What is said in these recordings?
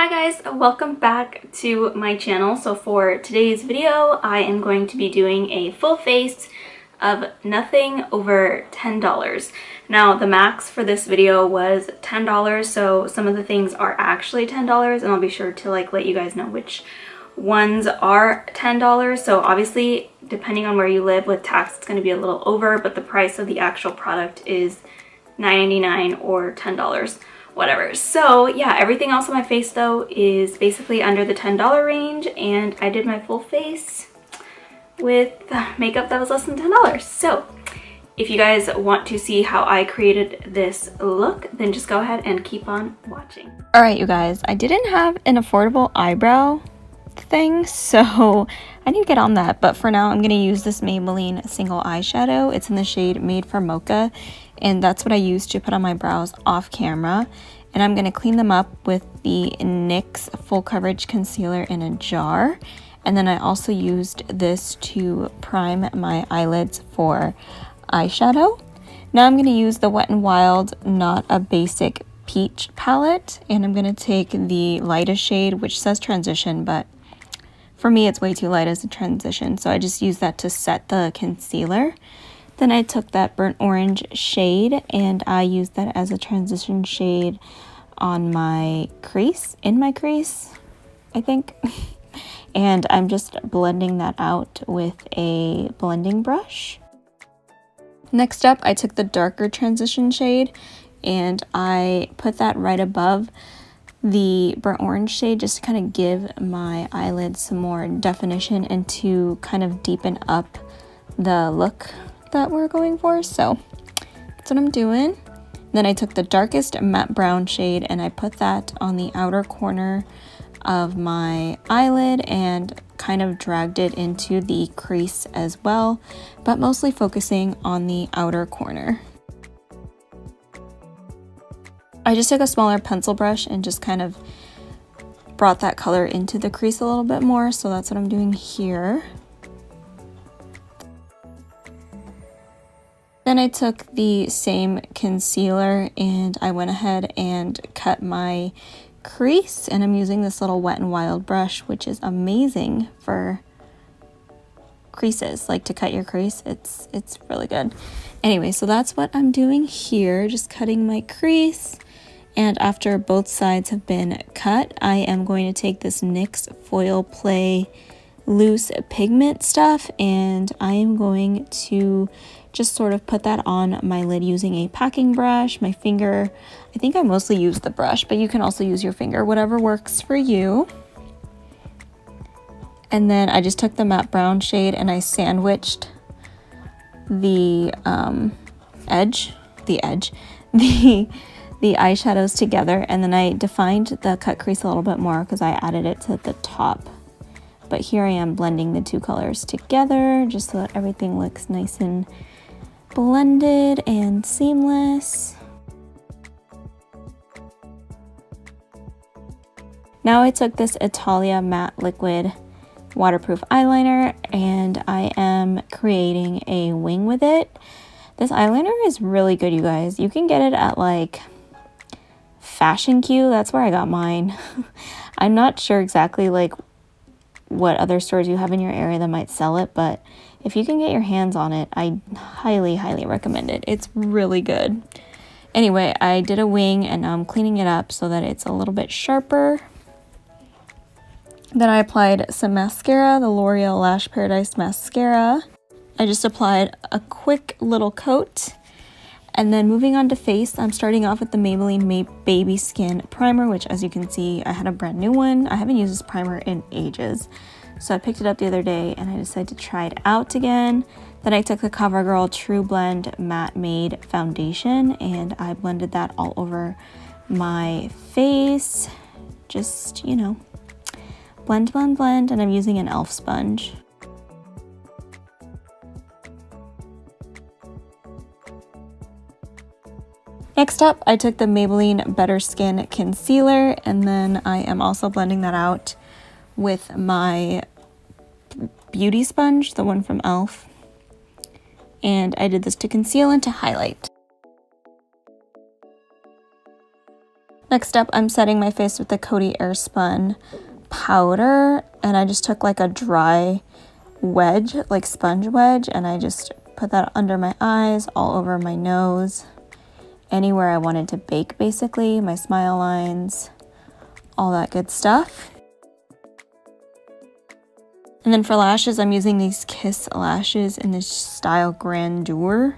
Hi guys, welcome back to my channel. So for today's video, I am going to be doing a full face of nothing over $10. Now the max for this video was $10, so some of the things are actually $10, and I'll be sure to let you guys know which ones are $10. So obviously, depending on where you live with tax, it's going to be a little over, but the price of the actual product is $9.99 or $10. Whatever. So yeah, everything else on my face though is basically under the $10 range, and I did my full face with makeup that was less than $10. So if you guys want to see how I created this look, then just go ahead and keep on watching. All right, you guys, I didn't have an affordable eyebrow thing, so I need to get on that, but for now I'm going to use this Maybelline single eyeshadow. It's in the shade Made for Mocha, and that's what I use to put on my brows off camera. And I'm going to clean them up with the NYX Full Coverage Concealer in a jar. And then I also used this to prime my eyelids for eyeshadow. Now I'm going to use the Wet n Wild Not a Basic Peach palette, and I'm going to take the lightest shade, which says Transition, but for me it's way too light as a transition, so I just use that to set the concealer. Then I took that burnt orange shade and I used that as a transition shade on my crease, in my crease, I think. And I'm just blending that out with a blending brush. Next up, I took the darker transition shade and I put that right above the burnt orange shade just to kind of give my eyelids some more definition and to kind of deepen up the look that we're going for. So that's what I'm doing. Then I took the darkest matte brown shade and I put that on the outer corner of my eyelid and kind of dragged it into the crease as well, but mostly focusing on the outer corner. I just took a smaller pencil brush and just kind of brought that color into the crease a little bit more, so that's what I'm doing here. Then I took the same concealer and I went ahead and cut my crease, and I'm using this little Wet n Wild brush, which is amazing for creases, like to cut your crease. It's really good. Anyway, so that's what I'm doing here, just cutting my crease. And after both sides have been cut, I am going to take this NYX Foil Play loose pigment stuff and I am going to just sort of put that on my lid using a packing brush, my finger. I think I mostly use the brush, but you can also use your finger, whatever works for you. And then I just took the matte brown shade and I sandwiched the the eyeshadows together, and then I defined the cut crease a little bit more because I added it to the top. But here I am blending the two colors together just so that everything looks nice and blended and seamless. Now I took this Italia Matte Liquid waterproof eyeliner and I am creating a wing with it. This eyeliner is really good, you guys. You can get it at like Fashion Q, that's where I got mine. I'm not sure exactly like what other stores you have in your area that might sell it, but if you can get your hands on it, I highly recommend it. It's really good. Anyway, I did a wing and I'm cleaning it up so that it's a little bit sharper. Then I applied some mascara, the L'Oreal Lash Paradise mascara. I just applied a quick little coat. And then moving on to face, I'm starting off with the Maybelline Baby Skin Primer, which as you can see, I had a brand new one. I haven't used this primer in ages. So I picked it up the other day and I decided to try it out again. Then I took the CoverGirl True Blend Matte Made Foundation and I blended that all over my face. Just, you know, blend, and I'm using an e.l.f. sponge. Next up, I took the Maybelline Better Skin Concealer, and then I am also blending that out with my beauty sponge, the one from e.l.f. And I did this to conceal and to highlight. Next up, I'm setting my face with the Coty Airspun powder, and I just took like a dry wedge, like sponge wedge, and I just put that under my eyes, all over my nose, anywhere I wanted to bake basically, my smile lines, all that good stuff. And then for lashes, I'm using these Kiss lashes in this style Grandeur.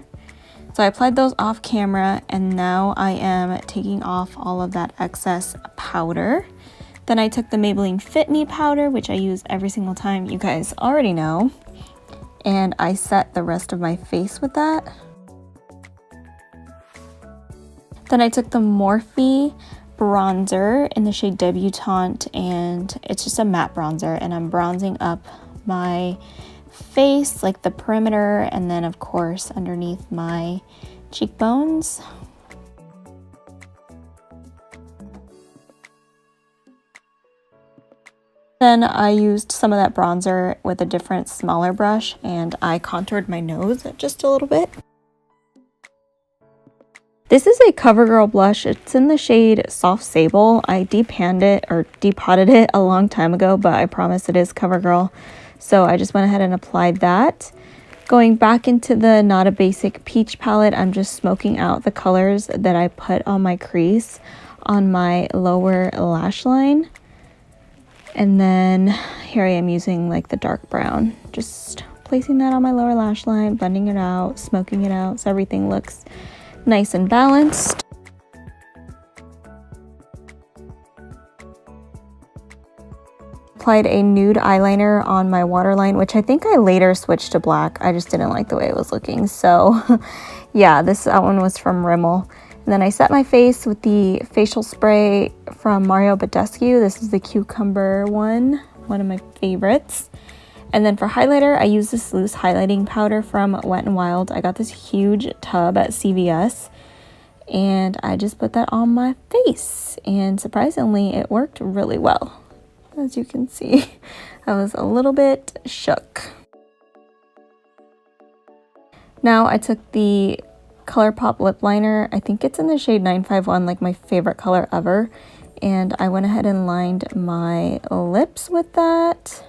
So I applied those off camera, and now I am taking off all of that excess powder. Then I took the Maybelline Fit Me powder, which I use every single time, you guys already know, and I set the rest of my face with that. Then I took the Morphe bronzer in the shade Debutante, and it's just a matte bronzer, and I'm bronzing up my face, like the perimeter, and then of course underneath my cheekbones. Then I used some of that bronzer with a different smaller brush, and I contoured my nose just a little bit. This is a CoverGirl blush. It's in the shade Soft Sable. I depanned it or depotted it a long time ago, but I promise it is CoverGirl. So I just went ahead and applied that. Going back into the Not a Basic Peach palette, I'm just smoking out the colors that I put on my crease on my lower lash line. And then here I am using like the dark brown, just placing that on my lower lash line, blending it out, smoking it out so everything looks nice and balanced. Applied a nude eyeliner on my waterline, which I think I later switched to black. I just didn't like the way it was looking. So yeah, that one was from Rimmel. And then I set my face with the facial spray from Mario Badescu. This is the cucumber one of my favorites. And then for highlighter, I use this loose highlighting powder from Wet n Wild. I got this huge tub at CVS, and I just put that on my face. And surprisingly, it worked really well. As you can see, I was a little bit shook. Now I took the ColourPop lip liner. I think it's in the shade 951, like my favorite color ever. And I went ahead and lined my lips with that.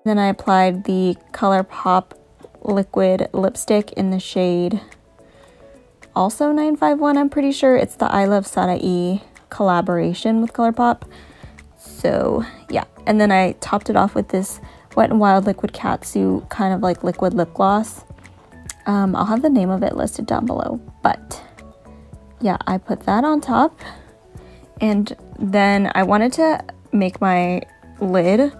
Then I applied the ColourPop liquid lipstick in the shade also 951. I'm pretty sure it's the I Love Sanae collaboration with ColourPop. So yeah, and then I topped it off with this Wet n Wild Liquid Catsuit kind of like liquid lip gloss. I'll have the name of it listed down below, but yeah, I put that on top. And then I wanted to make my lid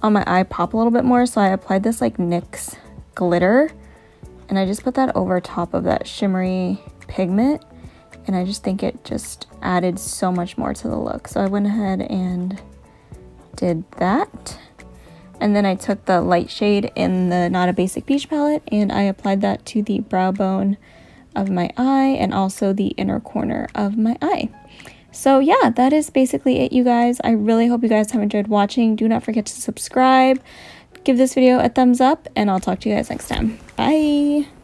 on my eye pop a little bit more, so I applied this like NYX glitter, and I just put that over top of that shimmery pigment, and I just think it just added so much more to the look. So I went ahead and did that. And then I took the light shade in the Not a Basic Peach palette, and I applied that to the brow bone of my eye and also the inner corner of my eye. So yeah, that is basically it, you guys. I really hope you guys have enjoyed watching. Do not forget to subscribe, give this video a thumbs up, and I'll talk to you guys next time. Bye!